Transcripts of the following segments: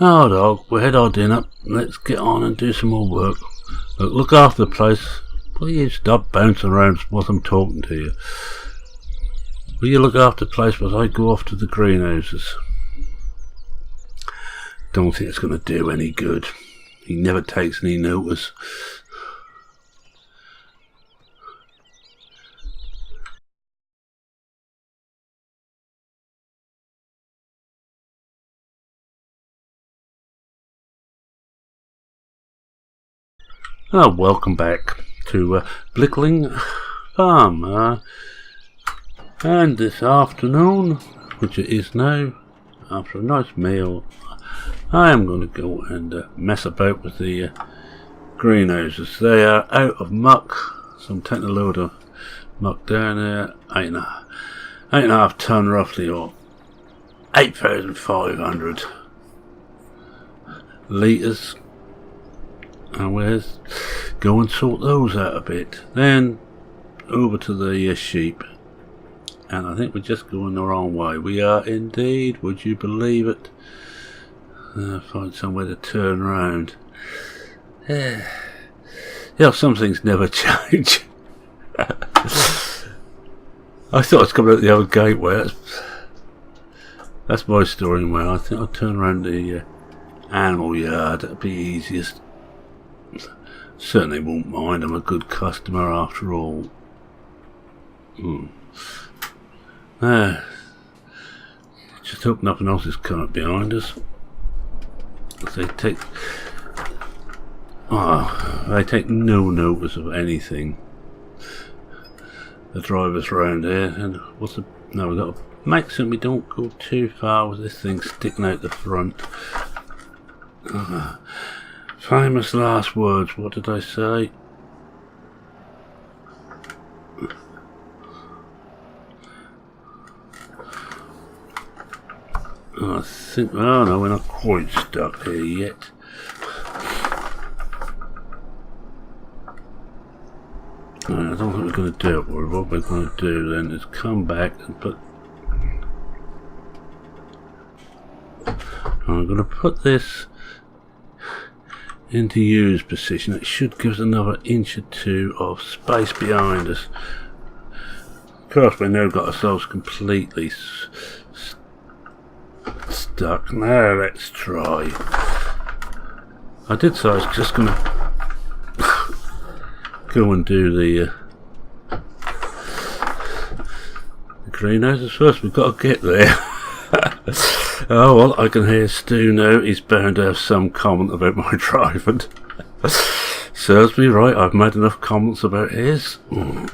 Oh dog, we had our dinner. Let's get on and do some more work. Look after the place. Will you stop bouncing around while I'm talking to you? Will you look after the place while I go off to the greenhouses? Don't think it's going to do any good. He never takes any notice. Oh, welcome back to Blickling Farm. And this afternoon, which it is now, after a nice meal, I am going to go and mess about with the greenhouses. They are out of muck, so I'm taking a load of muck down there, 8.5 ton roughly, or 8,500 litres. And we'll go and sort those out a bit. Then over to the sheep. And I think we're just going the wrong way. We are indeed, would you believe it? Find somewhere to turn around. Yeah, some things never change. I thought I was coming out the other gateway. That's my story anyway. I think I'll turn around the animal yard. That'd be easiest. Certainly won't mind. I'm a good customer after all. Just hope nothing else is coming up behind us. They take no notice of anything. The drivers round here, and we've got to make sure we don't go too far with this thing sticking out the front. Famous last words, what did I say? I think, oh no, we're not quite stuck here yet. I don't think we're going to do it. What we're going to do then is come back and put... I'm going to put this into use position. It should give us another inch or two of space behind us. Of course, we've now got ourselves completely stuck. Now let's try. I did say I was just going to go and do the greenhouses first. We've got to get there. Oh well, I can hear Stu now. He's bound to have some comment about my driving. Serves me right, I've made enough comments about his. I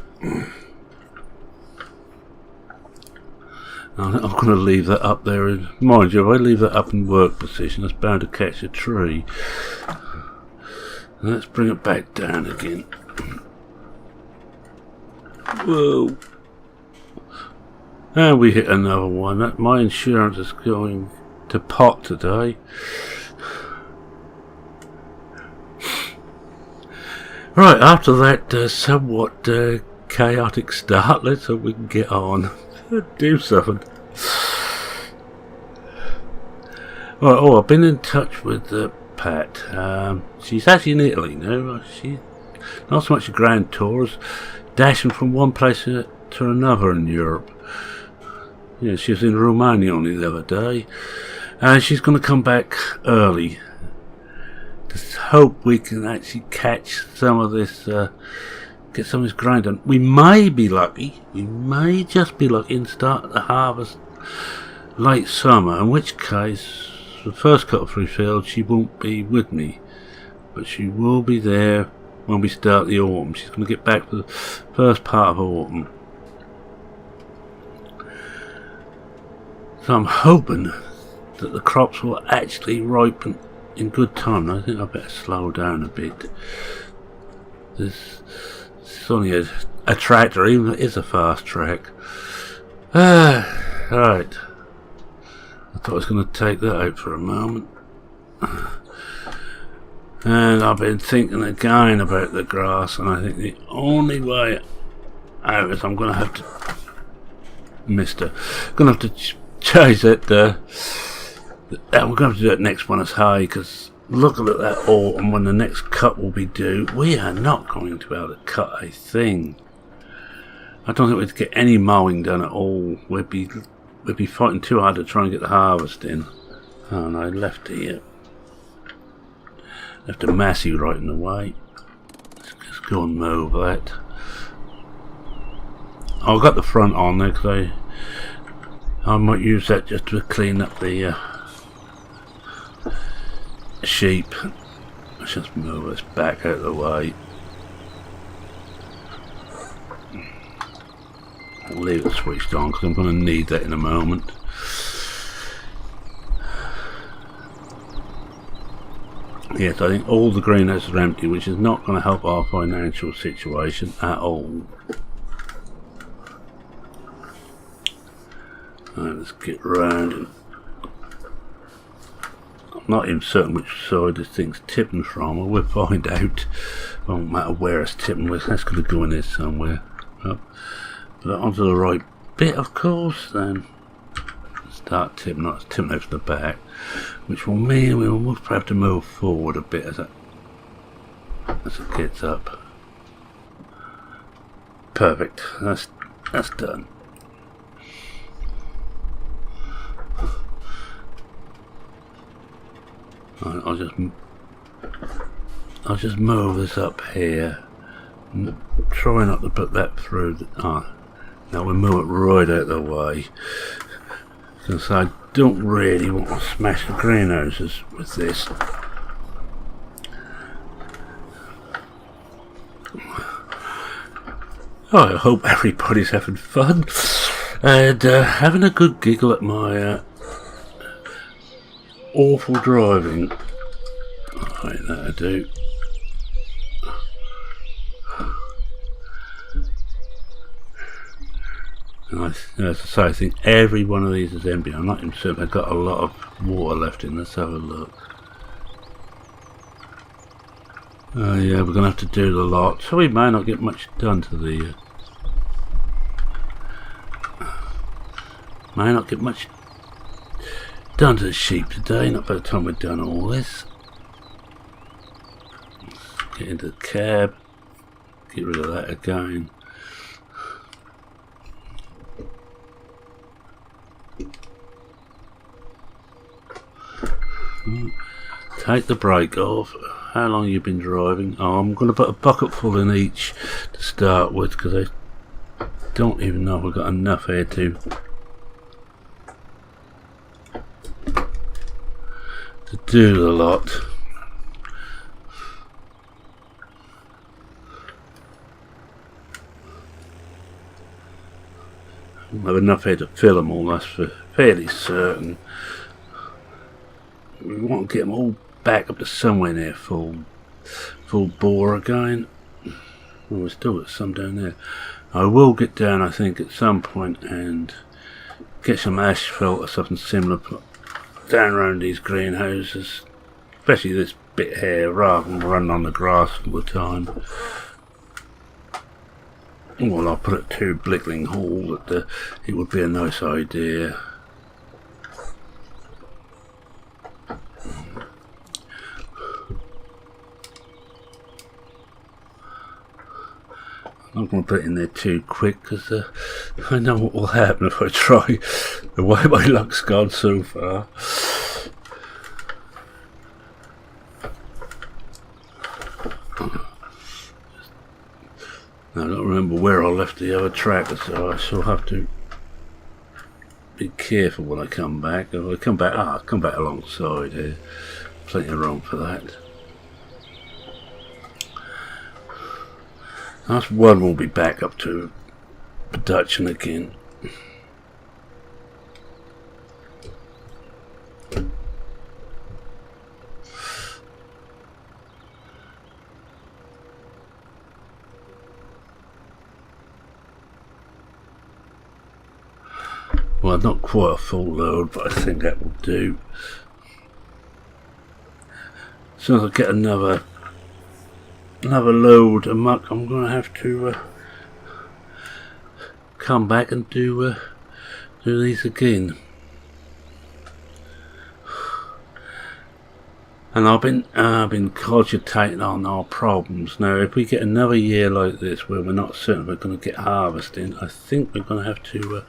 think I'm going to leave that up there. Mind you, if I leave that up in work position, it's bound to catch a tree. Let's bring it back down again. Whoa. And we hit another one. My insurance is going to pot today. Right, after that somewhat chaotic start, let's hope we can get on. Do something. Right, I've been in touch with Pat. She's actually in Italy now. She's not so much a grand tour as dashing from one place to another in Europe. Yeah, she was in Romania only the other day, and she's going to come back early. Just hope we can actually catch some of this, get some of this grind done. We may be lucky, we may just be lucky and start the harvest late summer, in which case, the first cut through field, she won't be with me, but she will be there when we start the autumn. She's going to get back for the first part of autumn. So I'm hoping that the crops will actually ripen in good time. I think I better slow down a bit. This is only a tractor, even if it is a fast track. Right. I thought I was going to take that out for a moment. And I've been thinking again about the grass, and I think the only way out is I'm going to have to... Going to have to change that And we're going to have to do that next one as high, because looking at that autumn when the next cut will be due, we are not going to be able to cut a thing. I don't think we'd get any mowing done at all. We'd be fighting too hard to try and get the harvest in. Oh no, left the Massey right in the way. Let's just go and mow that. I've got the front on there because I might use that just to clean up the sheep. Let's just move this back out of the way. I'll leave it switched on because I'm going to need that in a moment. Yes, I think all the greenhouses are empty, which is not going to help our financial situation at all. Right, let's get round. And I'm not even certain which side this thing's tipping from. We'll find out. It won't matter where it's tipping. That's going to go in there somewhere. Put it onto the right bit, of course. Then start tipping. Not tipping out to the back, which will mean we will have to move forward a bit as it gets up. Perfect. That's done. I'll just move this up here. Try not to put that through. Now we'll move it right out of the way, since I don't really want to smash the greenhouses with this. I hope everybody's having fun and having a good giggle at my awful driving. Right, that'll do. And as I say, I think every one of these is empty. I'm not even certain I've got a lot of water left in. Let's have a look. Yeah, we're going to have to do the lot, so we may not get much done to the sheep today, not by the time we've done all this. Let's get into the cab, get rid of that again. Take the brake off. How long have you been driving? Oh, I'm going to put a bucket full in each to start with, because I don't even know if we've got enough here to do the lot. I don't have enough here to fill them all, that's for fairly certain. We want to get them all back up to somewhere near full bore again. Oh, we've still got some down there. I will get down, I think, at some point and get some asphalt or something similar put down around these greenhouses, especially this bit here, rather than running on the grass all the time. Well, I'll put it to Blickling Hall. That it would be a nice idea. I'm not going to put it in there too quick, because I know what will happen if I try. The way my luck's gone so far. I don't remember where I left the other tracker, so I shall have to be careful when I come back. If I come back, I'll come back alongside here. Plenty of room for that. That's one we'll be back up to production again. Well, not quite a full load, but I think that will do. As soon as I get another load of muck, I'm going to have to come back and do these again. And I've been cogitating on our problems. Now, if we get another year like this where we're not certain we're going to get harvesting, I think we're going to have to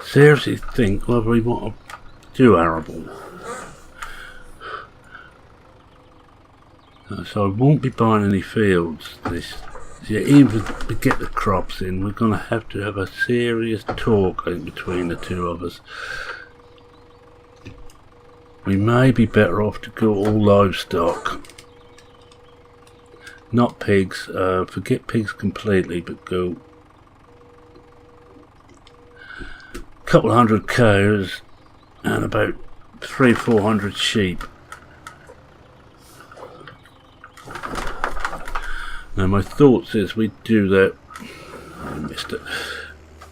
seriously think whether we want to do arable. So I won't be buying any fields this year. Even if we get the crops in, we're going to have a serious talk between the two of us. We may be better off to go all livestock. Not pigs. Forget pigs completely, but go a couple hundred cows and about 300-400 sheep. Now my thoughts is we do that. I missed it.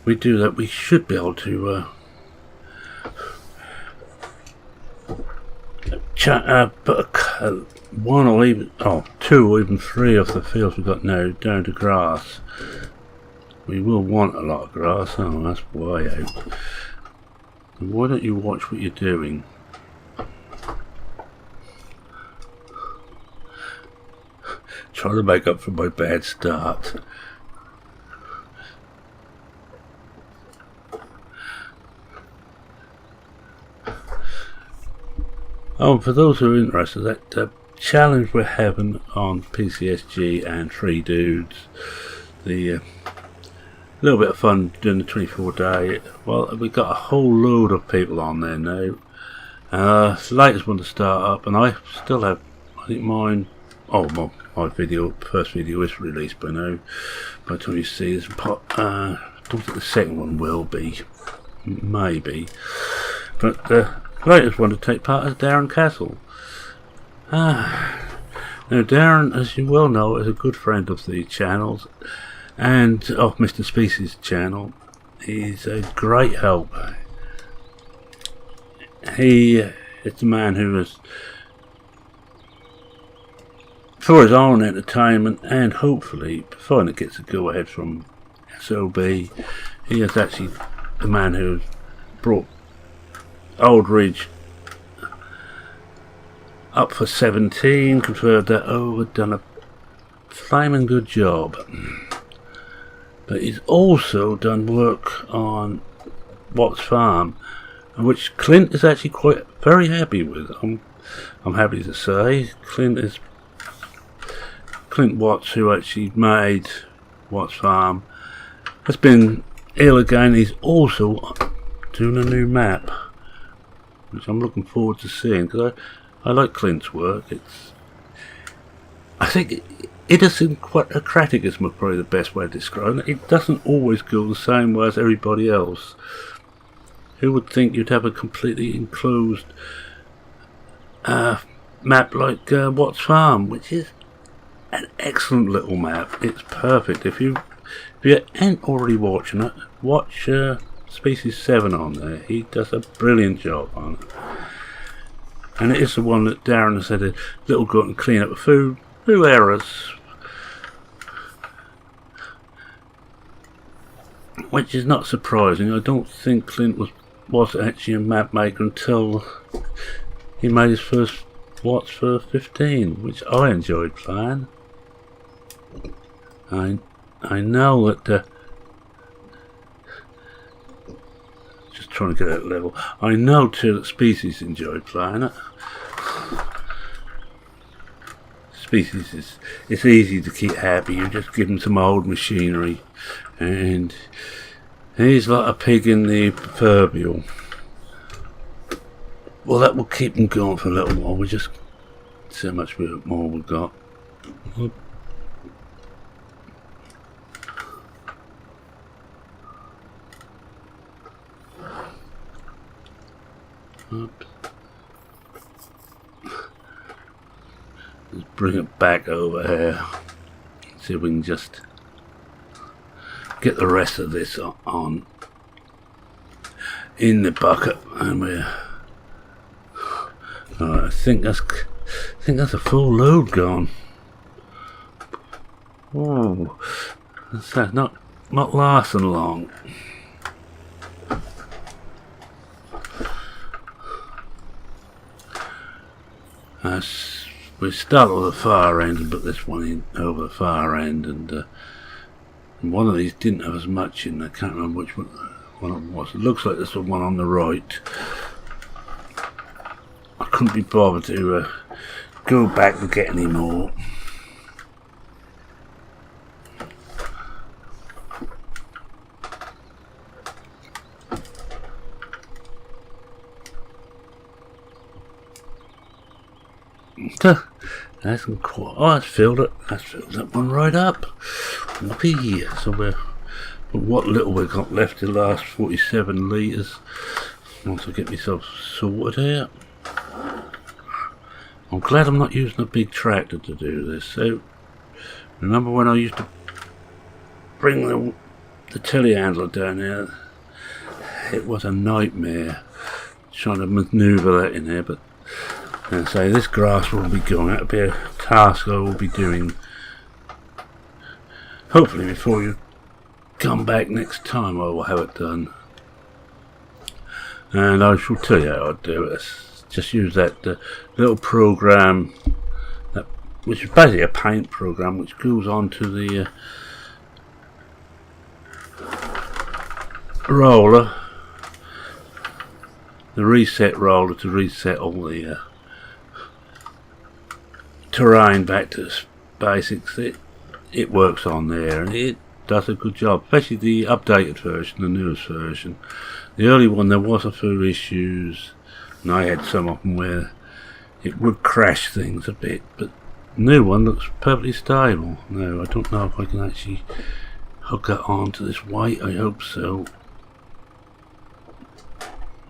We do that. We should be able to put one or even two or even three of the fields we've got now down to grass. We will want a lot of grass. Oh, that's way out. Why don't you watch what you're doing? Trying to make up for my bad start. Oh, for those who are interested, that challenge we're having on PCSG and Three Dudes, the little bit of fun doing the 24-day. Well, we've got a whole load of people on there now. Latest one to start up, and I still have, I think mine. Oh, well, my first video is released by now. By the time you see this, I don't think the second one will be. Maybe, but the latest one to take part is Darren Castle. Now Darren, as you well know, is a good friend of the channels and of Mr. Species channel. He's a great help. He is the man who has, for his own entertainment and hopefully before it gets a go ahead from SOB, he is actually the man who brought Old Ridge up for 17, converted that over, done a flaming good job. But he's also done work on Watts Farm, which Clint is actually quite very happy with. I'm happy to say Clint Watts, who actually made Watts Farm, has been ill again. He's also doing a new map, which I'm looking forward to seeing, because I like Clint's work. I think idiosyncratic is probably the best way to describe it. It doesn't always go the same way as everybody else. Who would think you'd have a completely enclosed map like Watts Farm, which is an excellent little map. It's perfect. If you ain't already watching it, watch Species 7 on there. He does a brilliant job on it. And it is the one that Darren has had a little go and clean up a few errors, which is not surprising. I don't think Clint was actually a map maker until he made his first Watts for 15, which I enjoyed playing. I know that just trying to get that level. I know too that Species enjoyed playing it. Species it's easy to keep happy. You just give him some old machinery, and he's like a pig in the proverbial. Well, that will keep him going for a little while. We just see how much more we've got. Oops. Let's bring it back over here. See if we can just get the rest of this on in the bucket, and we're. I think that's a full load gone. Oh, that's not lasting long. We start with the far end and put this one in over the far end, and one of these didn't have as much in. I can't remember which one it was. It looks like this one on the right. I couldn't be bothered to go back and get any more. That's quite. Oh, that's filled it. That's filled that one right up. Whoopee. So what little we've got left to last 47 litres. Once I get myself sorted out. I'm glad I'm not using a big tractor to do this. So, remember when I used to bring the telehandler down there? It was a nightmare trying to manoeuvre that in there, but and so this grass will be going. That'll be a task I will be doing hopefully before you come back next time. I will have it done, and I shall tell you how to do it. Just use that little program, which is basically a paint program, which goes onto the roller, the reset roller, to reset all the terrain back to basics. It works on there, and it does a good job, especially the updated version, the newest version. The early one, there was a few issues, and I had some of them where it would crash things a bit, but the new one looks perfectly stable. No, I don't know if I can actually hook it onto this weight. I hope so.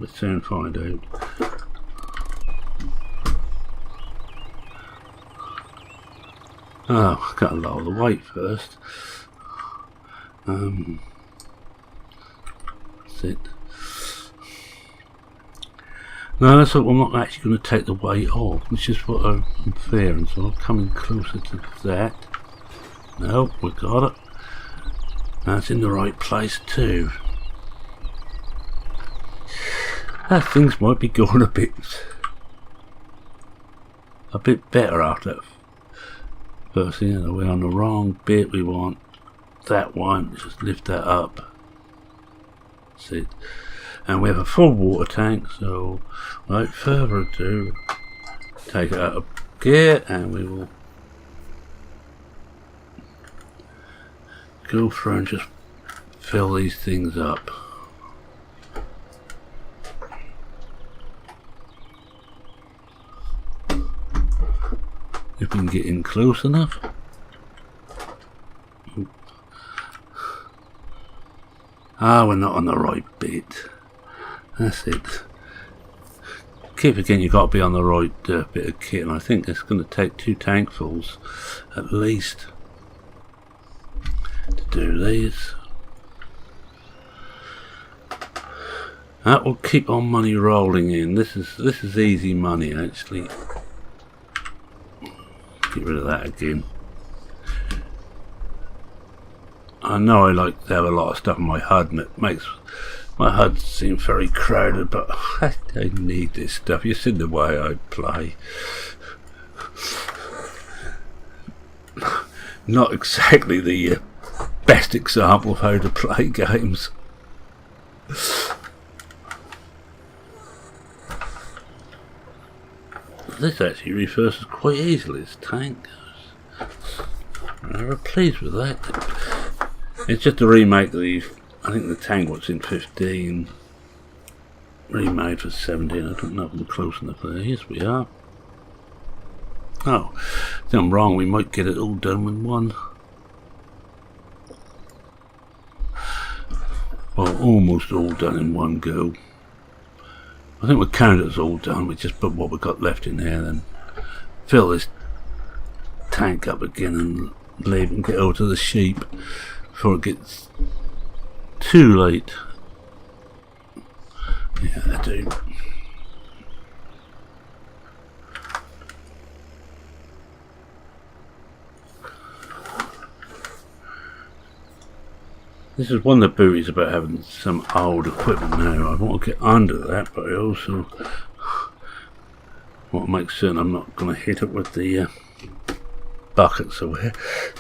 Let's soon find out. Oh, I've got to lower the weight first. That's it. No, that's what I'm not actually going to take the weight off, which is what I'm fearing. So I'm coming closer to that. No, we got it. That's in the right place too. That things might be going a bit better after that. First thing, we're on the wrong bit. We want that one. Just lift that up. That's it. And we have a full water tank, so without further ado, take it out of gear and we will go through and just fill these things up. If we can get in close enough. Ah, we're not on the right bit. That's it. Keep again, you've got to be on the right bit of kit, and I think it's going to take 2 tankfuls at least to do these. That will keep our money rolling in. This is easy money actually. Get rid of that again. I know I like to have a lot of stuff in my HUD, and it makes my HUD seem very crowded, but I don't need this stuff. You've seen the way I play. Not exactly the best example of how to play games. This actually reverses quite easily, this tank. I'm very pleased with that. It's just a remake of the, I think the tank was in 15, remade for 17. I don't know if I'm close enough there. Yes, we are. Oh, I think I'm wrong. We might get it all done with one. Well, almost all done in one go. I think we'll count it as all done. We just put what we've got left in there, then fill this tank up again and leave and get over to the sheep before it gets too late. Yeah, I do. This is one of the beauties about having some old equipment now. I want to get under that, but I also What makes certain I'm not going to hit it with the bucket somewhere.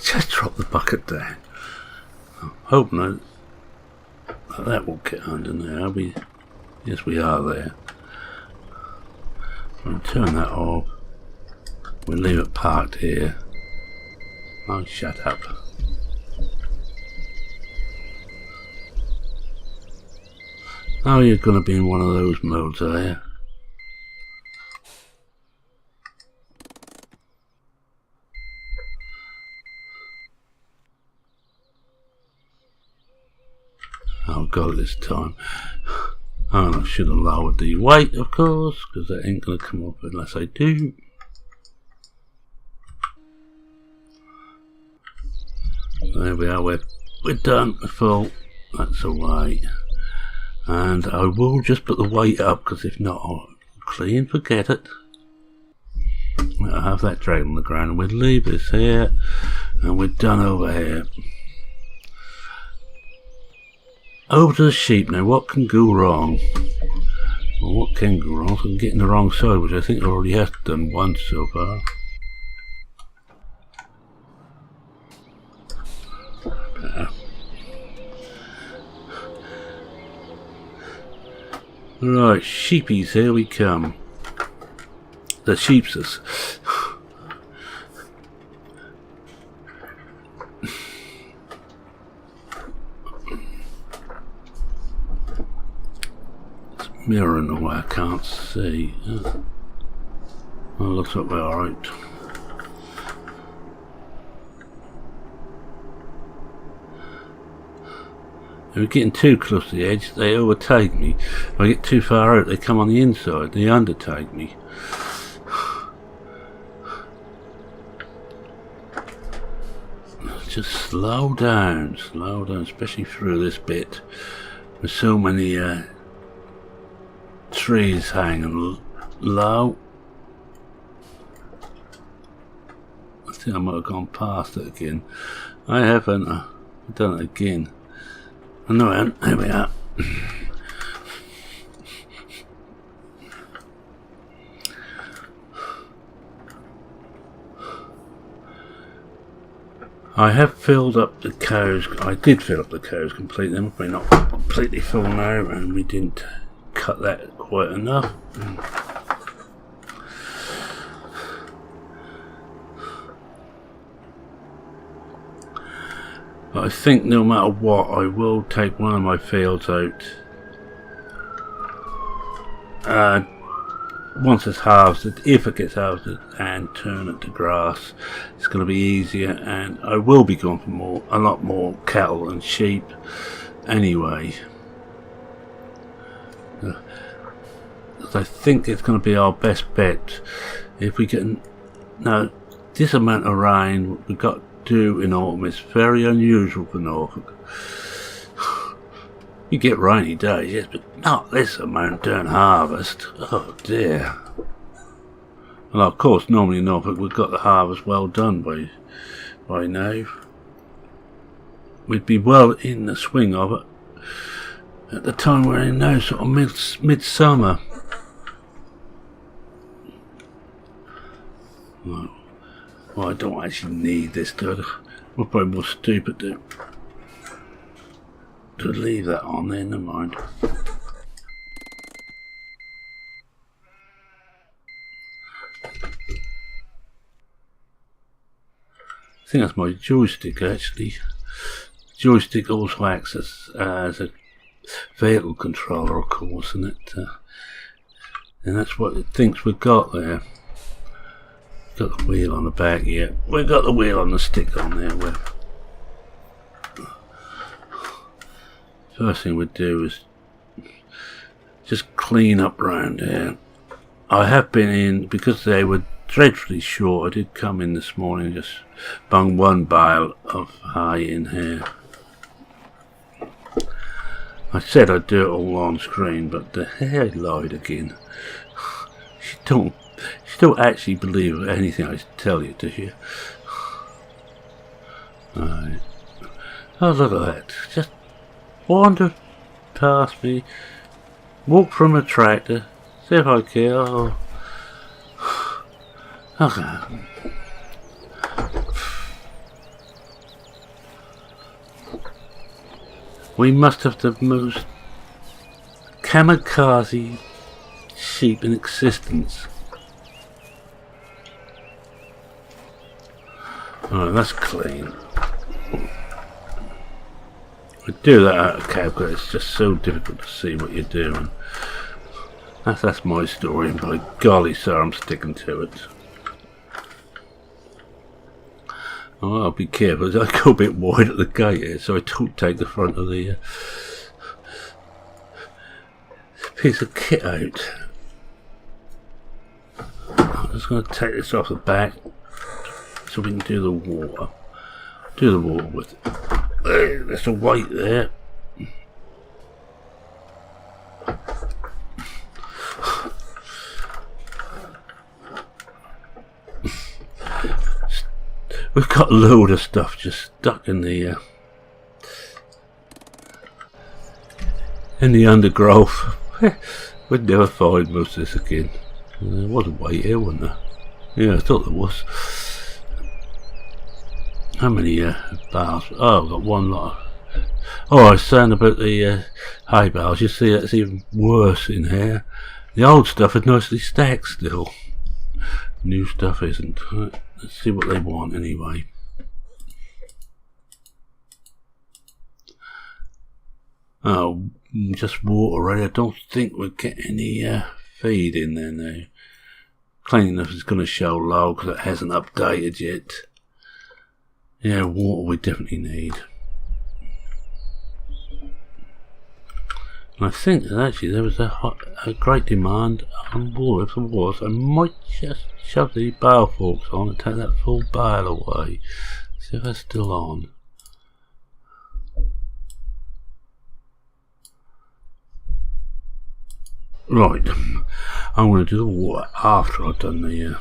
Just drop the bucket down. I'm hoping that will get under now. Yes, we are there. We'll turn that off. We'll leave it parked here. Oh, shut up. Oh, you're going to be in one of those modes, are you? Oh, got it this time. Oh, I should have lowered the weight, of course, because that ain't going to come up unless I do. There we are, we're done, we're full. That's alright. And I will just put the weight up, because if not, I'll clean forget it. I'll have that dragged on the ground, and we'll leave this here, and we're done over here. Over to the sheep now. What can go wrong? Well, what can go wrong? So I'm getting the wrong side, which I think I already have done once so far. Right, sheepies, here we come. The sheepses. Mirror in the way I can't see. Oh, looks like we're alright. If we're getting too close to the edge, they overtake me. If I get too far out, they come on the inside, they undertake me. Just slow down, especially through this bit. There's so many trees hanging low. I think I might have gone past it again. I haven't. I've done it again. I know I haven't. There we are. I have filled up the cows. I did fill up the cows completely. They're probably not completely full now, and we didn't cut that quite enough. But I think no matter what, I will take one of my fields out once it's harvested, if it gets harvested, and turn it to grass. It's going to be easier, and I will be going for a lot more cattle and sheep anyway. I think it's going to be our best bet if we get now this amount of rain we got due in autumn. Is very unusual for Norfolk. You get rainy days, yes, but not this amount during harvest. Oh dear. Well, of course, normally in Norfolk we've got the harvest well done by now. We'd be well in the swing of it at the time we're in now, sort of midsummer. Well, I don't actually need this, do I? We're probably more stupid to leave that on there, never mind. I think that's my joystick actually. Joystick also acts as a vehicle controller, of course, and and that's what it thinks we've got there. Got the wheel on the back here. We've got the wheel on the stick on there. First thing we'd do is just clean up round here. I have been in, because they were dreadfully short, I did come in this morning, just bung one bale of hay in here. I said I'd do it all on screen, but the hair lied again. She don't actually believe anything I tell you, do you? Right. Oh, look at that. Just wander past me, walk from a tractor, see if I care. Oh. Okay. We must have the most kamikaze sheep in existence. Alright, that's clean. I do that out of cab because it's just so difficult to see what you're doing. That's my story, and by golly sir, I'm sticking to it. Oh, I'll be careful. I go a bit wide at the gate here, so I don't take the front of the piece of kit out. I'm just going to take this off the back so we can do the water. Do the water with it. There's a weight there. We've got a load of stuff just stuck in the undergrowth. We'd never find most of this again. There was a weight here, wasn't there? Yeah, I thought there was. How many bales? Oh, I've got one lot. Oh, I was saying about the hay bales. You see, that's even worse in here. The old stuff is nicely stacked still. New stuff isn't. Right, let's see what they want anyway. Oh, just water already. I don't think we'll get any feed in there now. Cleanliness is going to show low because it hasn't updated yet. Yeah, water we definitely need. And I think that actually there was a great demand on water. If there was, I might just shove the bale forks on and take that full bale away. See if that's still on. Right, I'm going to do the water after I've done the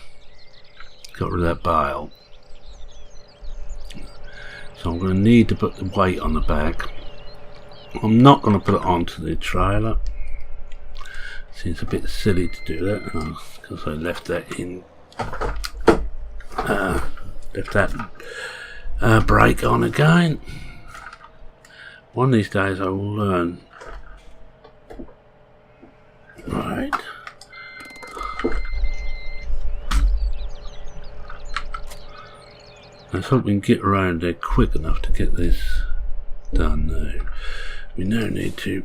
got rid of that bale. So I'm going to need to put the weight on the back. I'm not going to put it onto the trailer. Seems a bit silly to do that because I left that in. Left that brake on again. One of these days I will learn. Right. Let's hope we can get around there quick enough to get this done now. We now need to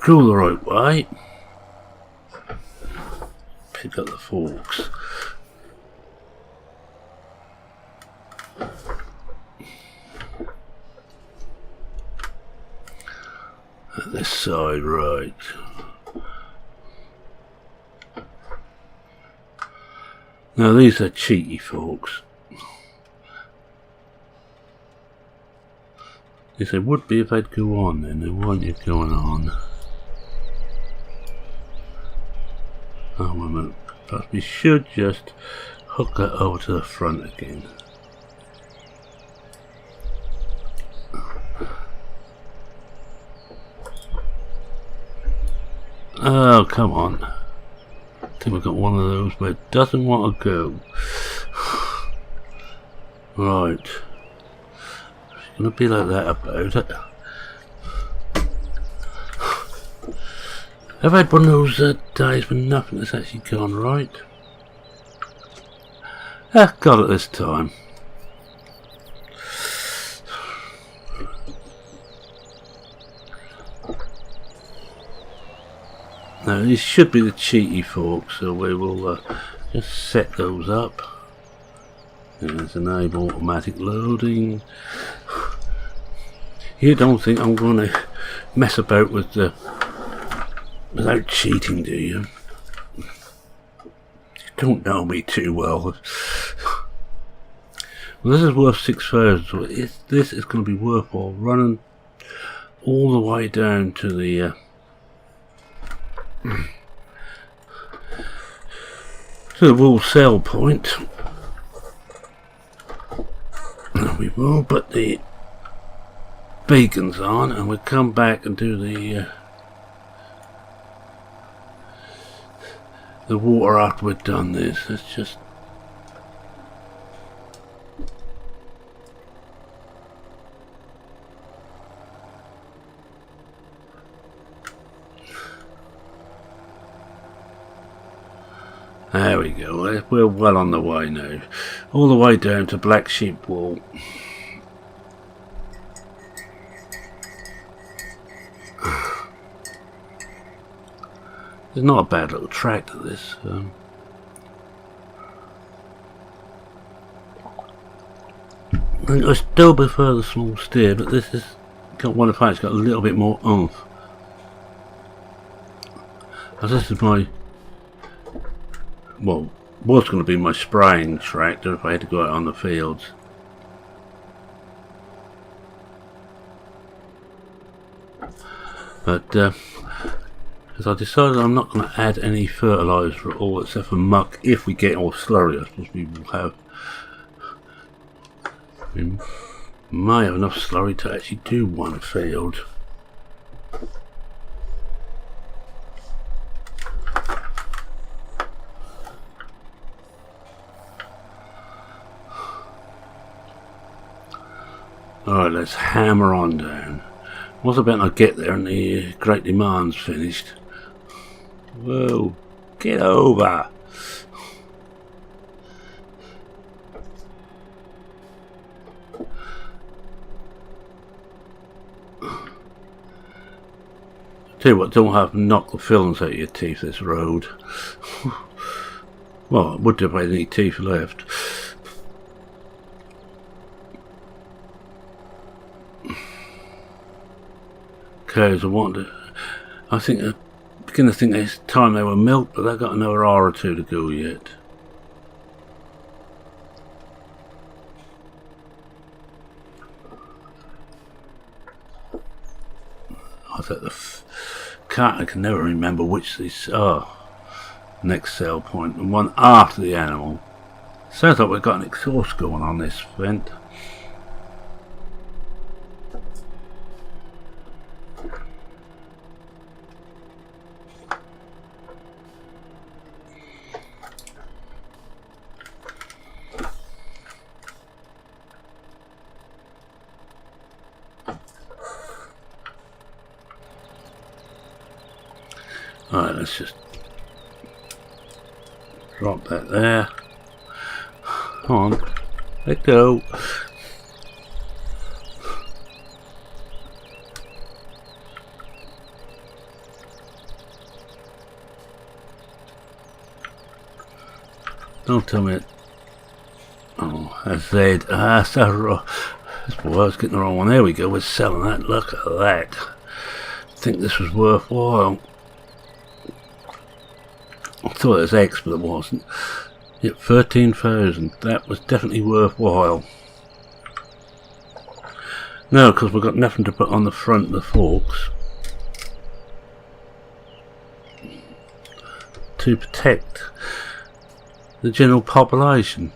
go the right way. Pick up the forks. At this side, right. Now these are cheaty forks. Yes, they would be if they'd go on then, they want you going on. Oh, wait a minute. But we should just hook that over to the front again. Oh, come on. I think we've got one of those where it doesn't want to go. Right. It's going to be like that about it. I've had one of those days when nothing has actually gone right. Ah, got it this time. Now these should be the cheaty forks, so we will just set those up. There's enable automatic loading. You don't think I'm going to mess about with the without cheating, do you? You don't know me too well. Well, this is worth 6,000, so this is going to be worthwhile running all the way down to the wool sell point. And we will put the beacons on and we'll come back and do the the water after we've done this. Let's just... There we go, we're well on the way now. All the way down to Black Sheep Wall. It's not a bad little track to this. I still prefer the small steer, but this has got one of the it's got a little bit more oomph. As this is my, well, was going to be my spraying tractor if I had to go out on the fields. But because I decided I'm not going to add any fertiliser at all except for muck if we get all slurry. I suppose we will have. We may have enough slurry to actually do one field. Alright, let's hammer on down. What's about I get there and the Great Demand's finished? Whoa, get over! Tell you what, don't have to knock the fillings out of your teeth this road. Well, it would have any teeth left. Cows, I think I begin to think it's time they were milked, but they've got another hour or two to go yet. I thought I can never remember which these are. Next sell point, and one after the animal. Sounds like we've got an exhaust going on this vent. Alright, let's just drop that there. Come on, let go. Don't tell me it. Oh, that's Z. Ah, so wrong. Well, I was getting the wrong one. There we go, we're selling that. Look at that. I think this was worthwhile. I thought it was X, but it wasn't. Yep, 13,000. That was definitely worthwhile. No, because we've got nothing to put on the front of the forks to protect the general population.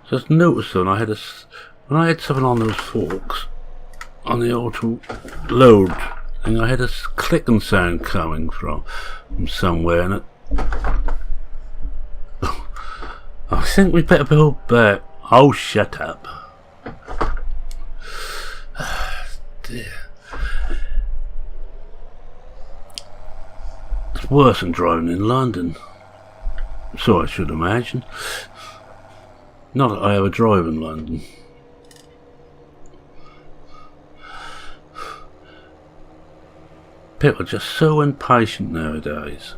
Just noticed when I had something on those forks on the auto load thing, I had a clicking sound coming from somewhere, and I think we better build back. Oh, shut up. Dear. It's worse than driving in London, so I should imagine. Not that I ever drive in London. People are just so impatient nowadays.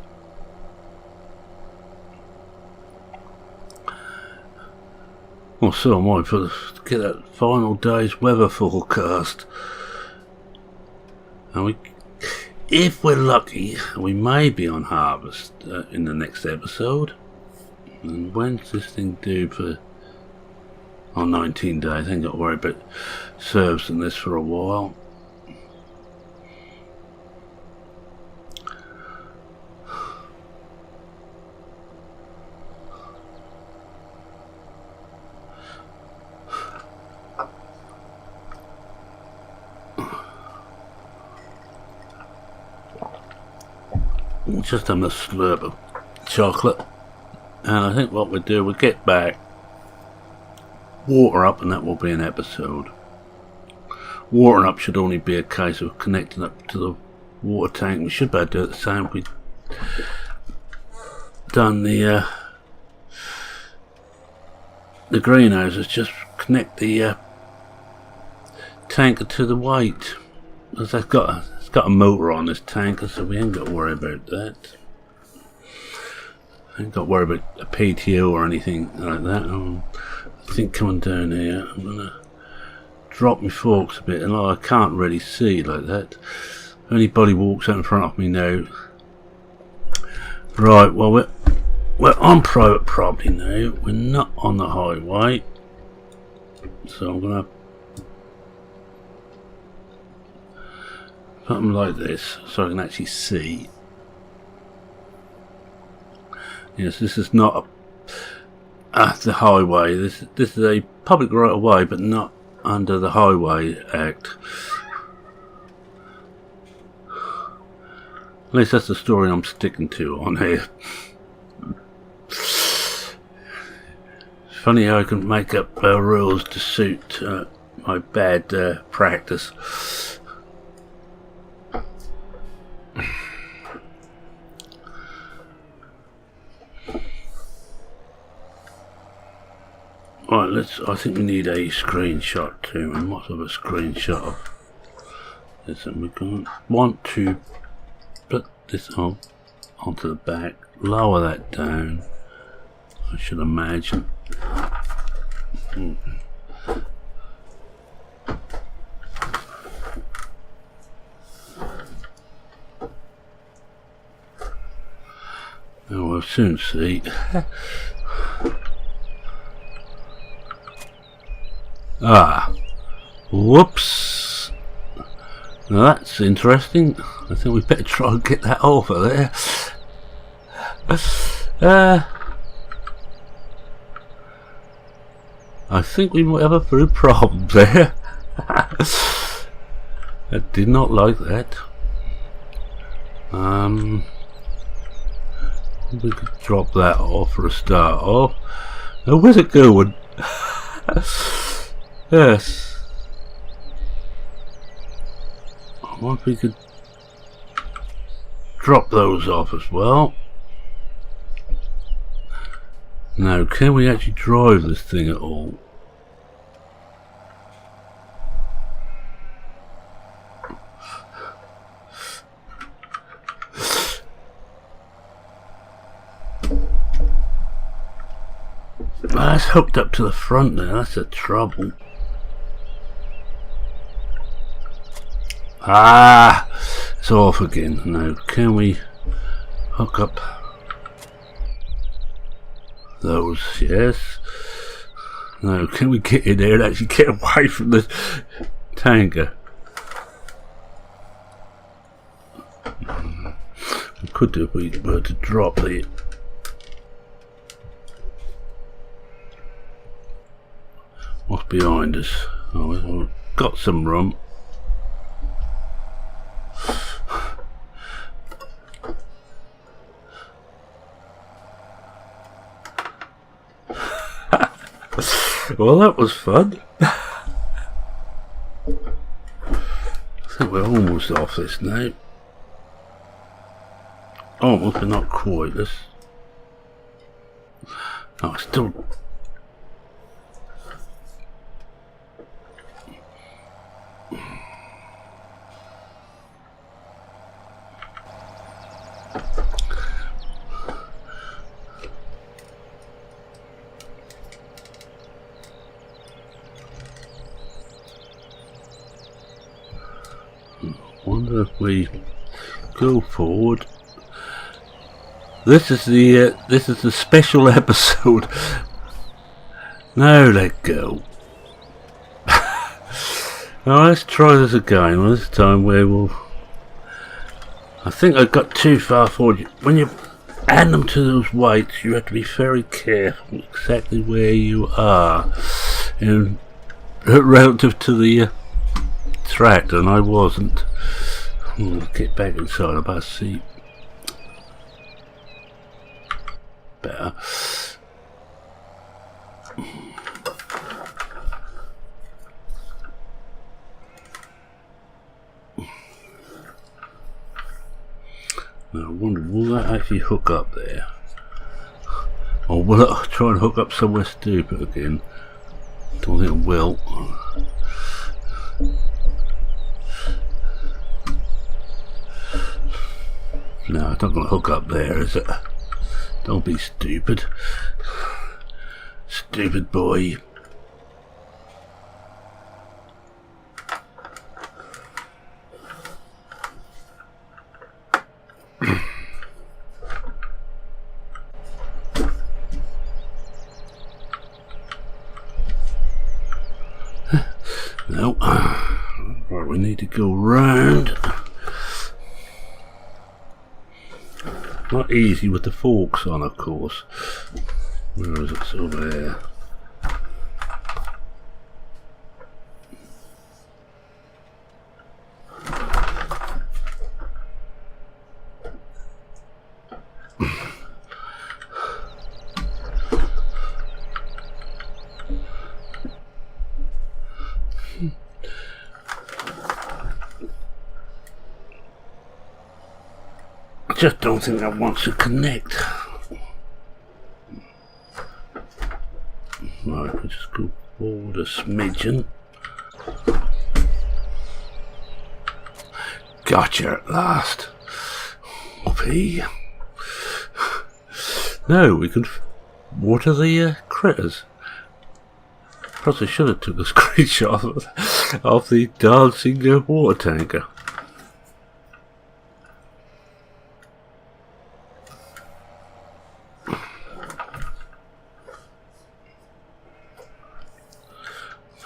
Well, so am I, to get that final day's weather forecast. And if we're lucky, we may be on harvest in the next episode. And when's this thing due for? On 19 days. I ain't got to worry about serves in this for a while. Just having a slurp of chocolate. And I think what we'll do, we'll get back, water up, and that will be an episode. Watering up should only be a case of connecting up to the water tank. We should be able to do it the same. We've done the greenhouses, just connect the tanker to the weight. Because it's got a motor on this tanker, so we ain't got to worry about that. Ain't got to worry about a PTO or anything like that. I think coming down here, I'm gonna drop my forks a bit, and I can't really see like that. If anybody walks out in front of me now. Right, well we're on private property now. We're not on the highway, so I'm gonna put them like this so I can actually see. Yes, this is not the highway. This is a public right of way, but not under the Highway Act. At least that's the story I'm sticking to on here. It's funny how I can make up rules to suit my bad practice. Right, I think we need a screenshot too. We must have a screenshot of this, and we're going to want to put this onto the back, lower that down, I should imagine. We'll soon see. Whoops. Now that's interesting. I think we better try and get that over there. I think we might have a few problems there. I did not like that. We could drop that off for a start off. Now where's it going? Yes. I wonder if we could drop those off as well. Now, can we actually drive this thing at all? That's hooked up to the front there, that's the trouble. It's off again. Now, can we hook up those? Yes. Now, can we get in there and actually get away from the tanker? We could do if we were to drop the what's behind us. Oh, we've got some room. Well, that was fun. I think we're almost off this now. Almost, but not quite. Let's... Oh, still... Wonder if we go forward. This is the special episode. Now let go. Now let's try this again. Well, this time where we'll. I think I got too far forward. When you add them to those weights, you have to be very careful exactly where you are, and relative to the tractor, and I wasn't. Get back inside of our seat. Now I wonder, will that actually hook up there? Or will it try and hook up somewhere stupid again? Don't think it will. No, it's not going to hook up there, is it? Don't be stupid. Stupid boy. No. Right, we need to go round. Not easy with the forks on, of course. Where is it? It's over there. I just don't think that wants to connect. Right, we'll just go forward a smidgen. Gotcha at last. Whoopee. No, we can water the critters. Perhaps I should have took a screenshot of the dancing water tanker.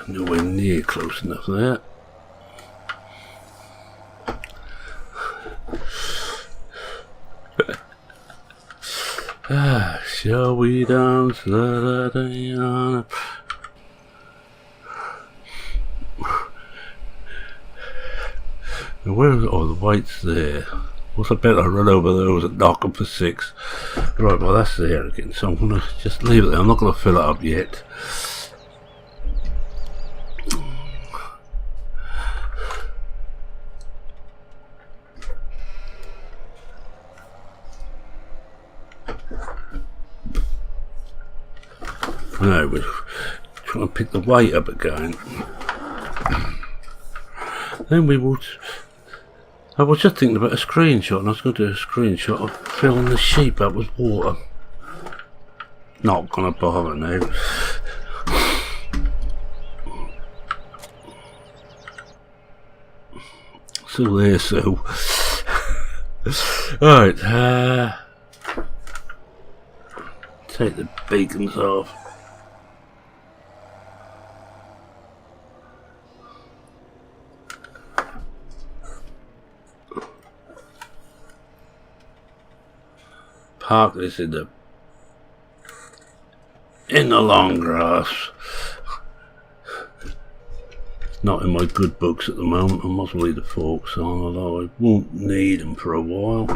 Nowhere near close enough there. Shall we dance? La, da, da, where is it? Oh, the white's there. What's I better run over those and knock them for 6. Right, well that's there again, so I'm going to just leave it there. I'm not going to fill it up yet. No, we're trying to pick the weight up again. Then we will. I was just thinking about a screenshot, and I was going to do a screenshot of filling the sheep up with water. Not going to bother now. So there, so. Alright, take the beacons off. Park this in the long grass. Not in my good books at the moment. I must leave the forks on, although I won't need them for a while.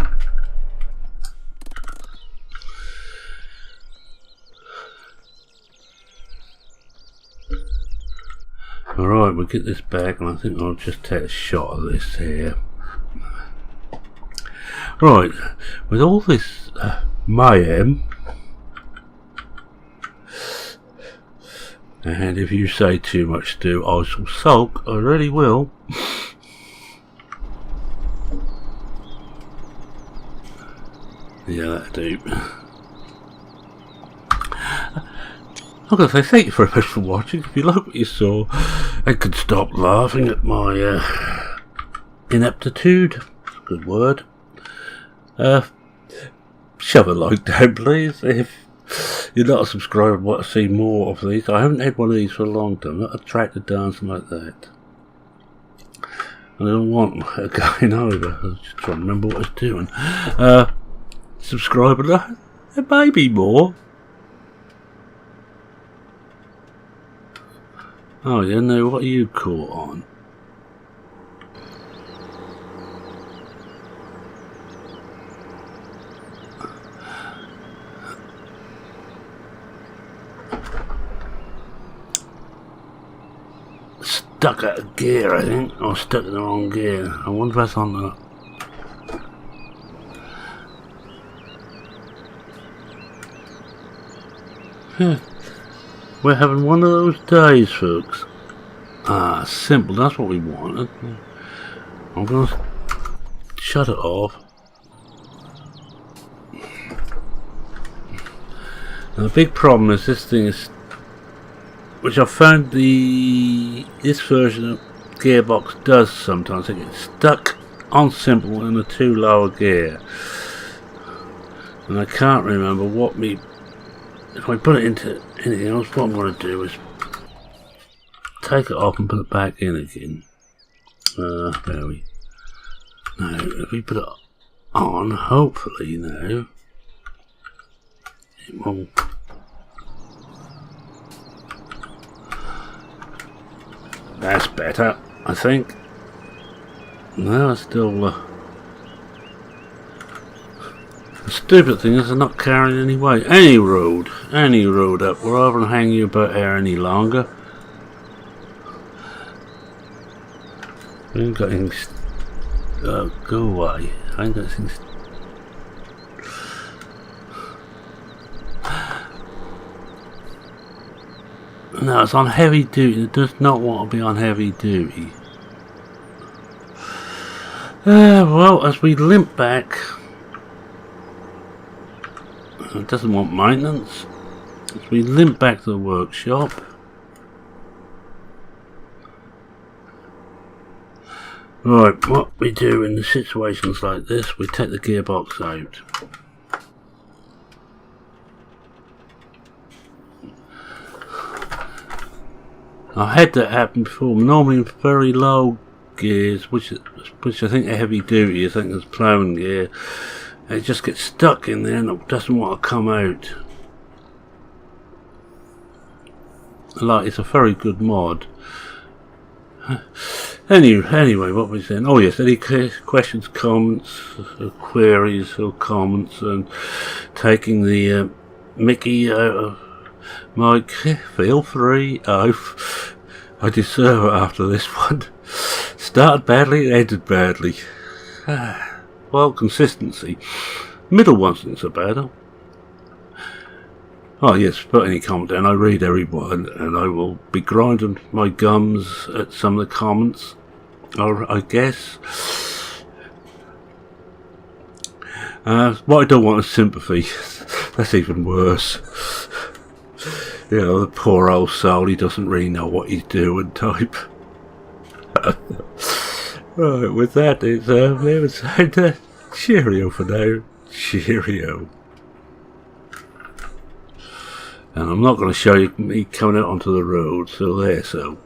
Alright, we'll get this back, and I think I'll just take a shot of this here. Right, with all this mayhem, and if you say too much, Stu, I shall sulk. I really will. Yeah, that'll do. I'm going to say thank you very much for watching. If you like what you saw and could stop laughing at my ineptitude, good word, shove a like down please. If you're not a subscriber and want to see more of these, I haven't had one of these for a long time, not a tractor dancing like that. And I don't want it going over. I was just trying to remember what I was doing. Subscribe, and there may be more. Oh yeah, no, what are you caught on? Stuck out of gear, I think, or stuck in the wrong gear. I wonder if that's on the... We're having one of those days, folks. Ah, simple, that's what we wanted. I'm going to shut it off. And the big problem is this thing is, which I found this version of gearbox does sometimes, it gets stuck on simple in a too low gear. And I can't remember what if I put it into anything else, what I'm going to do is take it off and put it back in again. There we. Now, if we put it on, hopefully now, it won't. That's better, I think. No, it's still. The stupid thing is they're not carrying any weight. Any road up, rather than hang you about here any longer. We ain't got anything. Go away. I ain't got things. No, it's on heavy duty. It does not want to be on heavy duty. Well, as we limp back, it doesn't want maintenance. As we limp back to the workshop, right, what we do in the situations like this, we take the gearbox out. I had that happen before, normally in very low gears, which I think are heavy duty, I think it's ploughing gear. It just gets stuck in there and it doesn't want to come out. Like, it's a very good mod. Anyway, what was saying? Oh yes, any questions, comments, queries or comments, and taking the Mickey out of Mike, feel free. I deserve it after this one. Started badly, ended badly. Well, consistency. Middle wasn't so bad. Oh yes, put any comment down. I read everyone, and I will be grinding my gums at some of the comments, I guess. What I don't want is sympathy. That's even worse. You know, the poor old soul, he doesn't really know what he's doing type. Right, with that, it's cheerio for now. Cheerio. And I'm not going to show you me coming out onto the road, so there, so.